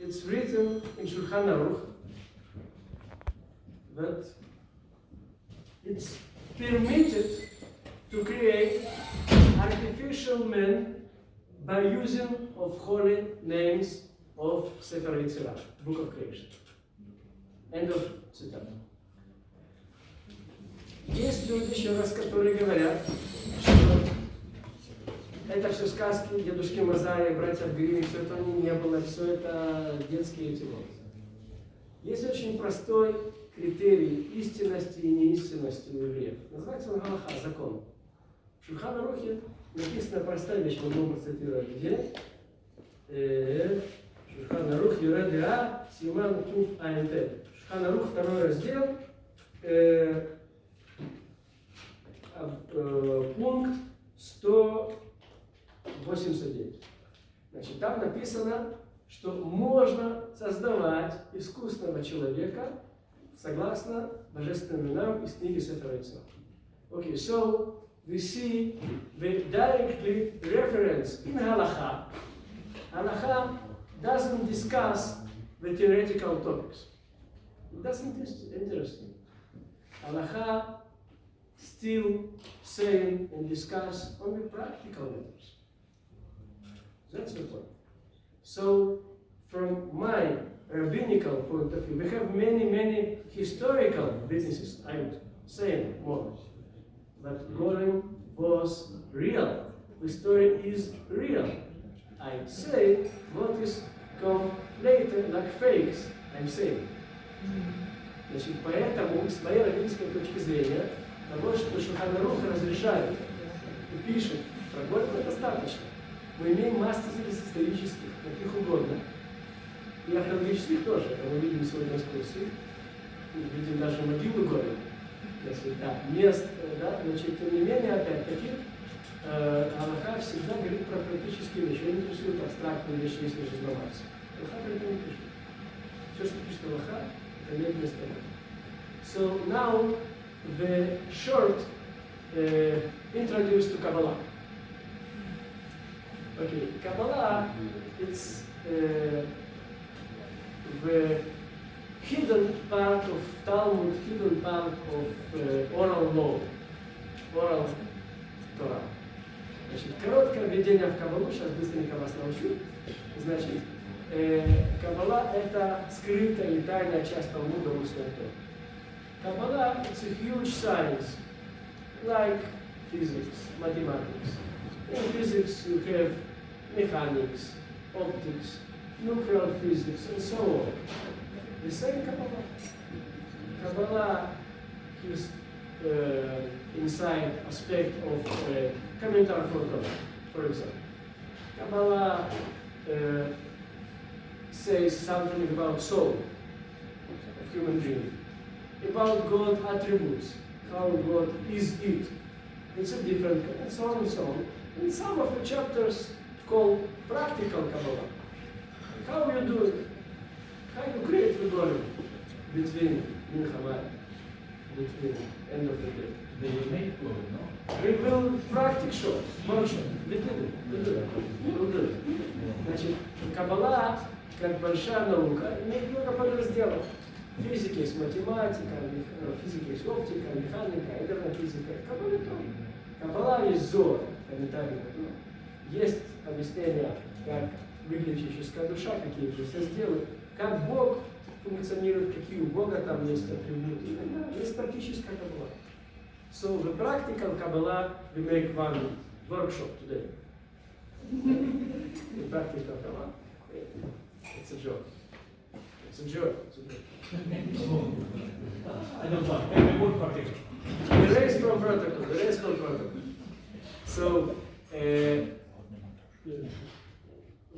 it's written in Shulchan Aruch that it's permitted to create artificial men by using of holy names of Sefer Yetzirah, Book of Creation. End of цитаты. Есть люди, еще раз, которые говорят, что это все сказки, дедушки Мазаи, братья Гримм, все это не было, все это детские эти вот. Есть очень простой критерий истинности и неистинности у евреев. Называется он галаха, закон. В Шульхан Арухе написана простая вещь, мы можем процитировать где. Шульхан Арух, Юре Деа, Симан Куф Айнтет. Шульхан Арух, второй раздел, пункт 189. Значит, там написано, что можно создавать искусственного человека согласно божественным именам из книги Сефер Yetzirah. Okay, so we see the directly reference in Halacha. Halacha doesn't discuss the theoretical topics. It doesn't interest me. Halacha still saying and discuss only practical matters. That's the point. So, from my rabbinical point of view, we have many historical witnesses. I'm saying more. But Golem was real. The story is real. I say what is come later like fakes. I'm saying. Значит, поэтому, с моей раввинской точки зрения, того, что Шульхан Арух разрешает и пишет про Голема, достаточно. Мы имеем массу исторических, каких угодно, и археологических тоже. Мы видим сегодня экскурсии, видим даже могилу Голема. Если да, мест, да, значит, тем не менее, опять-таки, Аллаха всегда говорит про практические вещи. Он не интересует абстрактные вещи, если же сбываться. Аллаха про это не пишет. Все, что пишет Аллаха, это имеет место. So now the short introduce to Kabbalah. Okay, Kabbalah is the hidden part of Talmud, hidden part of oral law, oral Torah. Значит, короткое введение в Каббалу, сейчас быстренько вас научу. Значит, Каббала – это скрытая и тайная часть Талмуда устной Торы. Kabbalah is a huge science, like physics, mathematics. In physics you have mechanics, optics, nuclear physics, and so on. The same Kabbalah. Kabbalah is inside aspect of commentary for Torah, for example. Kabbalah says something about soul of human being. About God attributes, how God is it. It's a different, and so on and so on. And some of the chapters called practical Kabbalah. How you do it? How you create the golem between Mincha between end of the day. They make golem, no? We will practice short, workshop. We do it. Значит, Каббала, как большая наука, имеет много подразделов. Физики есть математика, физика есть оптика, механика, ядерная физика. Каббала тоже. Каббала есть зор, комментарий. Есть объяснение, как выглядит человеческая душа, какие же все сделают, как Бог функционирует, какие у Бога там есть атрибуты. Есть практическая Каббала. So the practical Kabbalah, we make one workshop today. The practical Kabbalah, it's a joke. It's a joke. I don't know. Maybe more practical. Erase from protocol. So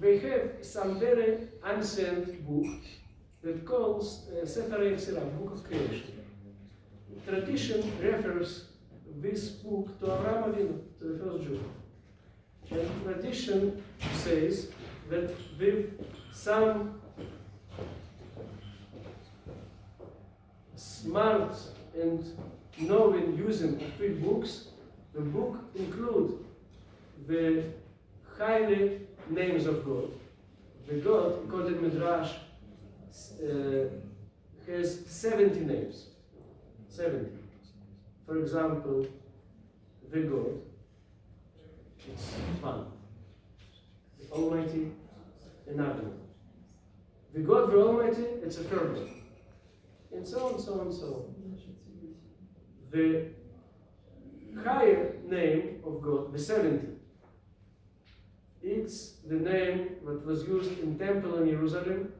we have some very ancient book that calls Sefer Yetzirah, Book of Creation. Tradition refers this book to Avraham Avinu, to the first Jew. And tradition says that with some smart and knowing using of three books, the book includes the highly names of God, the God, according to Midrash, has 70 names. 70. For example, the God, it's one. The Almighty, another one. The God, the Almighty, it's a third one. And so on, so on, so on. The higher name of God, the 70, it's the name that was used in temple in Jerusalem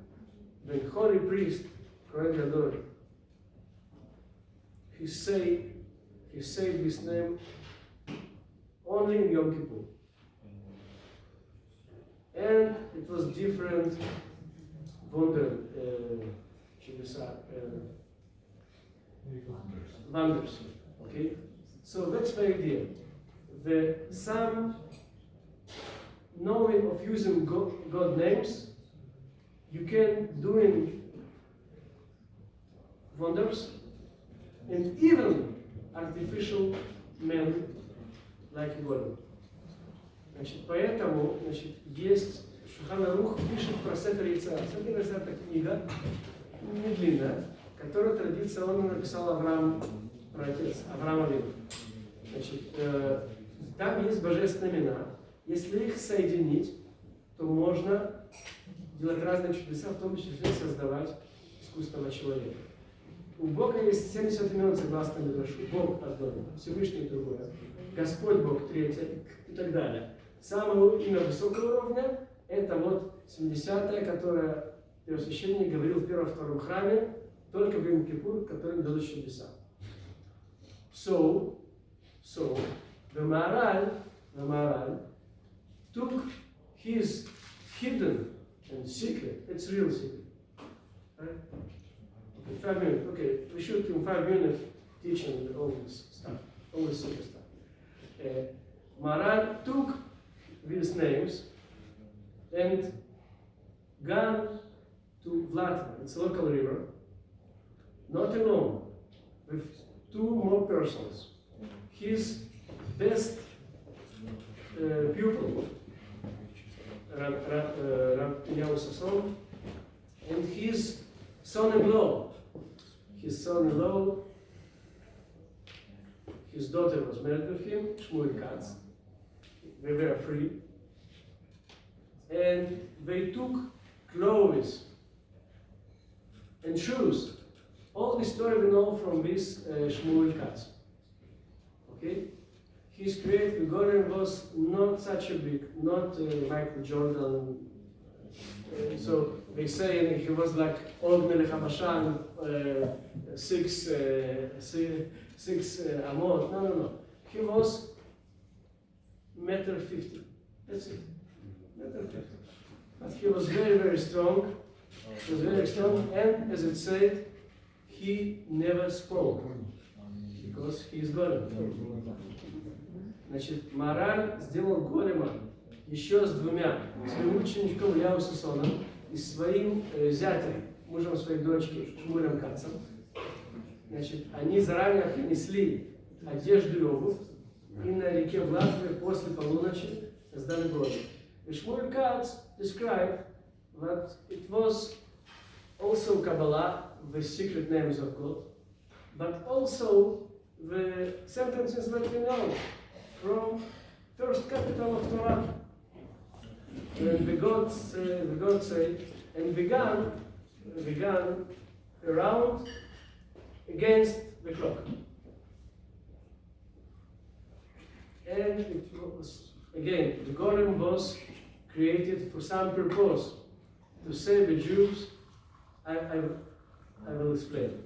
when holy priest, Kohen Gadol, he said this name only in Yom Kippur. And it was different wonders, okay? So that's the idea. Some knowing of using God names, you can doing wonders, and even artificial men like God. Значит, поэтому, есть Шулхан Арух пишет про Сефер Яцеа. Сефер Яцеа — это книга, не длинная, которую традиционно написал Авраам, праотец, Авраам Авину. Значит, там есть божественные имена. Если их соединить, то можно делать разные чудеса, в том числе создавать искусственного человека. У Бога есть 70 имен согласно Мидрашу. Бог одно, Всевышний другое, Господь Бог третье и так далее. Самое имя высокого уровня — это вот 70-е, которое первосвященник говорил в первом-втором храме, только в Йом-Кипур, который дал чудеса. So, the Maharal took his hidden and secret, it's real secret. Right? Okay, 5 minutes. Okay, we should in 5 minutes teaching all this stuff, all this secret stuff. Maharal took these names and gone to Vlatva, it's a local river, not alone, with 2 more persons. His best pupil, Rab Eliyahu Sasson, and his son-in-law. His daughter was married with him, Shmuel Katz. They were free. And they took clothes and shoes. All the story we know from this Shmuel Katz. Okay? His creative Golem was not such a big, not Michael Jordan. So they say he was like old Melech HaBashan, 6 amot. No. He was 1.50 m. That's it. 1.50 m. But he was very, very strong. He was very strong, and as it said, he never spoke because he is Golem. Значит, Маharал сделал голема еще с 2, своим учеником Eliyahu Sassoном и своим зятем, мужем своей дочки Шмулем Кацем. Значит, они заранее принесли одежду и обувь, и на реке Влатве после полуночи создали голем. И Shmuel Katz described that it was also Kabbalah, the secret names of God, but also the sentences that we know from first capital of Torah. And the God said, and began around against the clock. And it was, again, the golem was created for some purpose, to save the Jews. I will explain.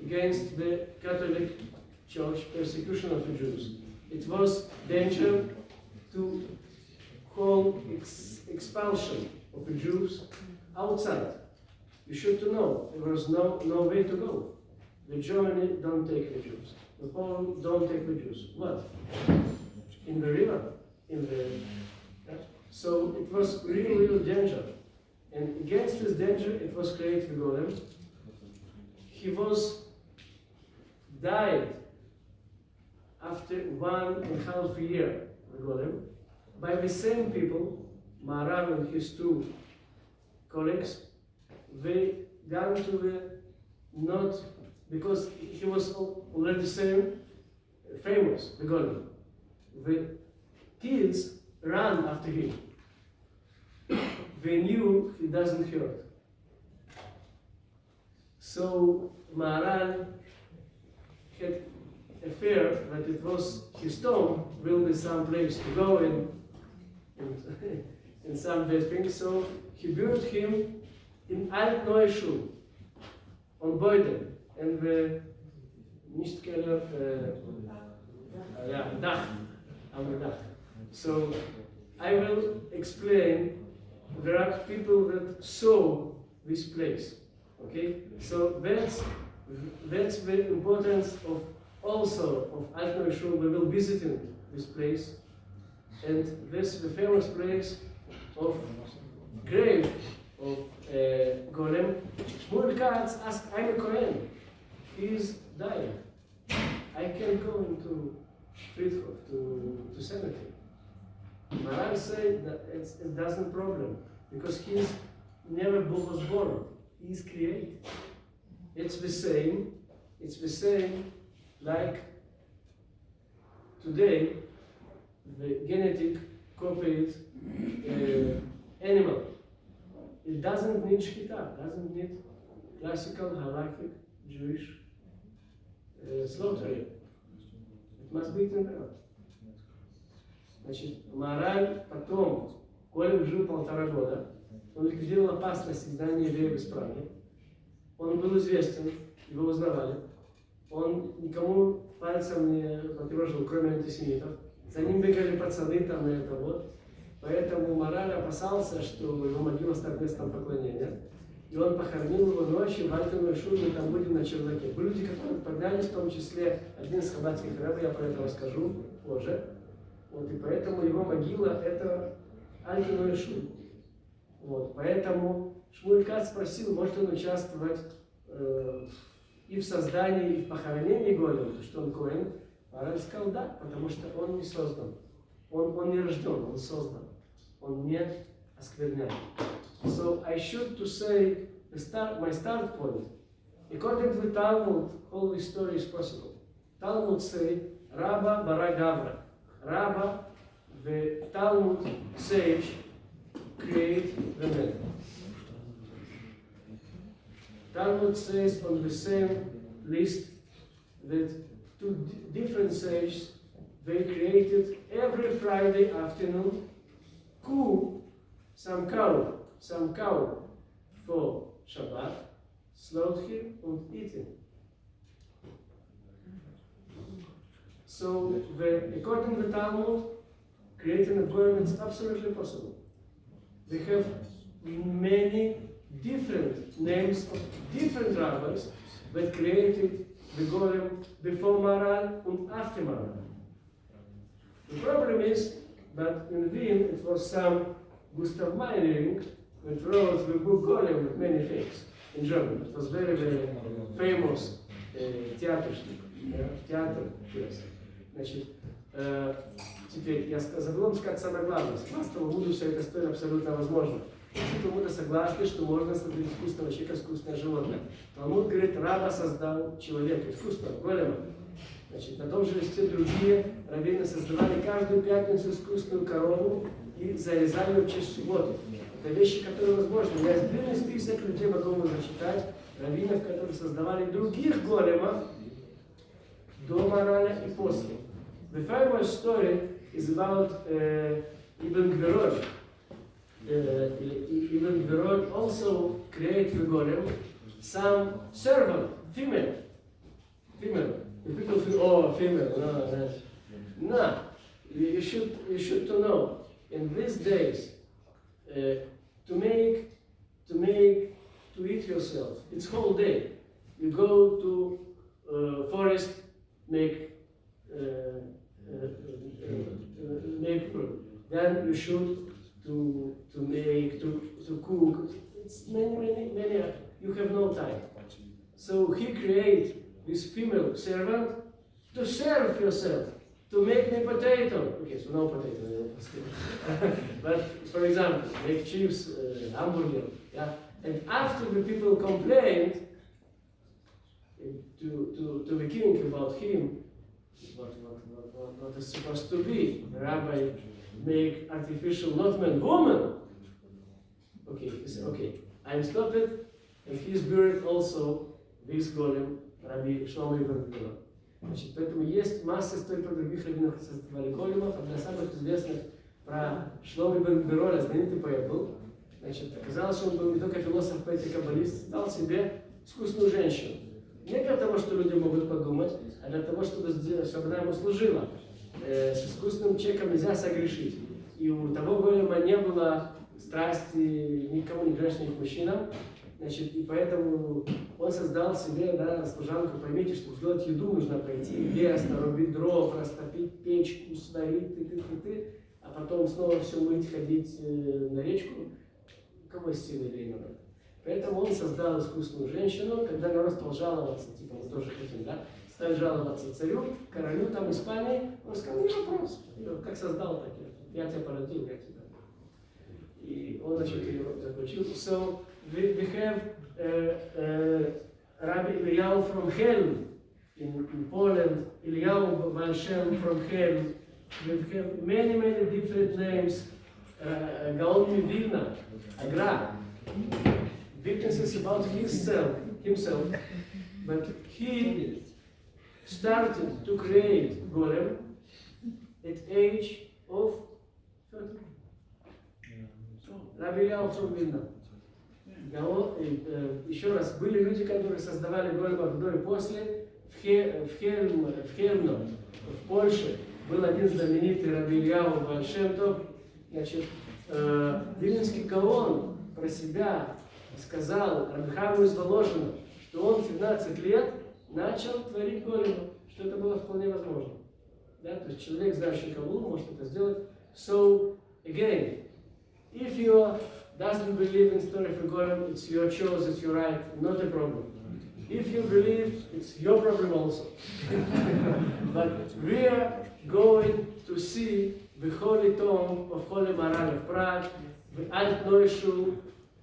Against the Catholic Church persecution of the Jews. It was danger to call expulsion of the Jews outside. You should know there was no way to go. The Germany don't take the Jews. The Poland don't take the Jews. What? In the river, so it was real danger. And against this danger, it was created the golem. He was died after 1.5 years, the golem, by the same people, Maharal and his 2 colleagues, they gone to the not because he was already famous, the golem. The kids ran after him. They knew he doesn't hurt. So Maharal had a fear that it was his tomb will be some place to go and some bad things. So he buried him in Alt Noachide on Boyden and the Nistkeller Dach, on the Dach. So I will explain. There are people that saw this place. Okay, so that's the importance of also of Alt Noachide. We will visit this place, and this is the famous place of grave of Golem. Shmuel Katz asked, I'm a Kohen. He is dying. I can go into Friedhof, to cemetery. Maharal said that it doesn't problem because he's never was born. He's created. It's the same like today the genetic copied animal. It doesn't need shchita, doesn't need classical halakhic Jewish slaughtering. It must be eaten raw. Значит, Маораль потом, Голем жил 1,5 года, он ликвидировал опасность изгнания евреев из Праги. Он был известен, его узнавали. Он никому пальцем не потревожил, кроме антисемитов. За ним бегали пацаны там и это вот. Поэтому Маораль опасался, что его могила станет местом поклонения. И он похоронил его ночью в Альт Ноachide, мы там будем на чердаке. Были люди, которые поднялись, в том числе один из хаббатских рэббов, я про это расскажу позже. Вот, и поэтому его могила это Альт Ноachide. Вот, поэтому Шмуэль Кац спросил, может он участвовать и в создании, и в похоронении Голема, потому что он Коэн. Маораль сказал да, потому что он не создан. Он не рожден, он создан. Он не оскверняет. So I should to say my start point. According to the Talmud, all this story is possible. Talmud say Rabba bara Gavra. Rabba, the Talmud sage, create the man. Talmud says on the same list that two different sages, they created every Friday afternoon some cow for Shabbat, slaughtering and eating. So, according to the Talmud, creating a golem is absolutely possible. They have many different names of different rabbis that created the golem before Maharal and after Maharal. The problem is that in Wien it was some Gustav Meinring that wrote the book Golem with many things in German. It was very, very famous theater piece. Значит, теперь я забыл вам сказать самое главное. Согласно Талмуду, вся эта история абсолютно возможна. Все Талмуда согласны, что можно создать искусственного человека, искусственное животное. Талмуд говорит, Раба создал человека, искусственного, голема. Значит, на том же листе другие раввины создавали каждую пятницу искусственную корову и зарезали ее в честь субботы. Это вещи, которые возможны. У меня есть длинный список людей, могу вам зачитать, раввинов, которые создавали других големов до Маораля и после. The famous story is about Ibn Gvirol. Ibn Gvirol also created the golem, some servant, female. And people think, oh, female, no. You should to know, in these days, to eat yourself, it's whole day. You go to forest, make food. Then you should to cook. It's many. You have no time. So he created this female servant to serve yourself, to make me potato. Okay, so no potato. But for example, make chips, hamburger, Yeah? And after the people complained to the king about him, what is supposed to be, the rabbi make artificial not man, woman. Okay, he said, okay, I'm stopped, and he's buried also this golem, Rabbi Шломо Бен-Гура. Значит, поэтому есть масса историй про других раввинов, которые создавали големов. Одна из самых известных про Шломо Бен-Гура, знаменитый поэт был. Значит, оказалось, что он был не только философ, поэт и каббалист, стал себе искусную женщину. Не для того, что люди могут подумать, а для того, чтобы она ему служила. С искусственным человеком нельзя согрешить. И у того голема не было страсти никому, ни к женщине, ни к мужчинам. Значит, и поэтому он создал себе, да, служанку. Поймите, чтобы сделать еду, нужно пойти в лес, нарубить дров, растопить печку, сварить, а потом снова все мыть, ходить на речку. У кого есть силы и время на это? Поэтому он создал искусственную женщину, когда народ стал жаловаться, типа, мы тоже хотим, да? Стали жаловаться царю, королю там Испании, он сказал, не вопрос, как создал, так я тебя породил, я тебя. И он, значит, ее заключил. So, we have Rabbi Eliyahu from Helm in Poland, Eliyahu Baal Shem from Helm. We have many different names. Gaon Vilna, Agra. Witnesses about himself, but he started to create golem at age of 30. Rabbi Eliyahu from Vilna. Еще раз, были люди, которые создавали големов до и после. В Хельмно, в Польше, был один знаменитый Rabbi Eliyahu Baal Shem Tov. Значит, Вильнинский Гаон про себя сказал Рабхаму из Воложина, что он в 15 лет начал творить голема, что это было вполне возможно. Да? То есть человек, знающий Каббалу, может это сделать. So, again, if you doesn't believe in story of a golem, it's your choice, it's your right, not a problem. If you believe, it's your problem also. But we are going to see the holy tomb of Holy Maran of Prague, the Alt Noachide.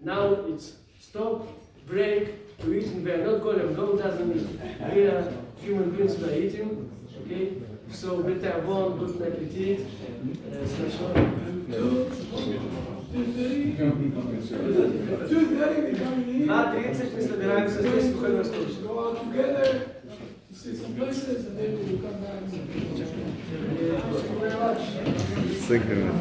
Now it's stop, break, to eating. We are not golem, God doesn't eat. We are human beings who are eating. Okay? So, bitte avon, guten Appetit. На 30 мы собираемся здесь в Духовном Столбе. Сыграно.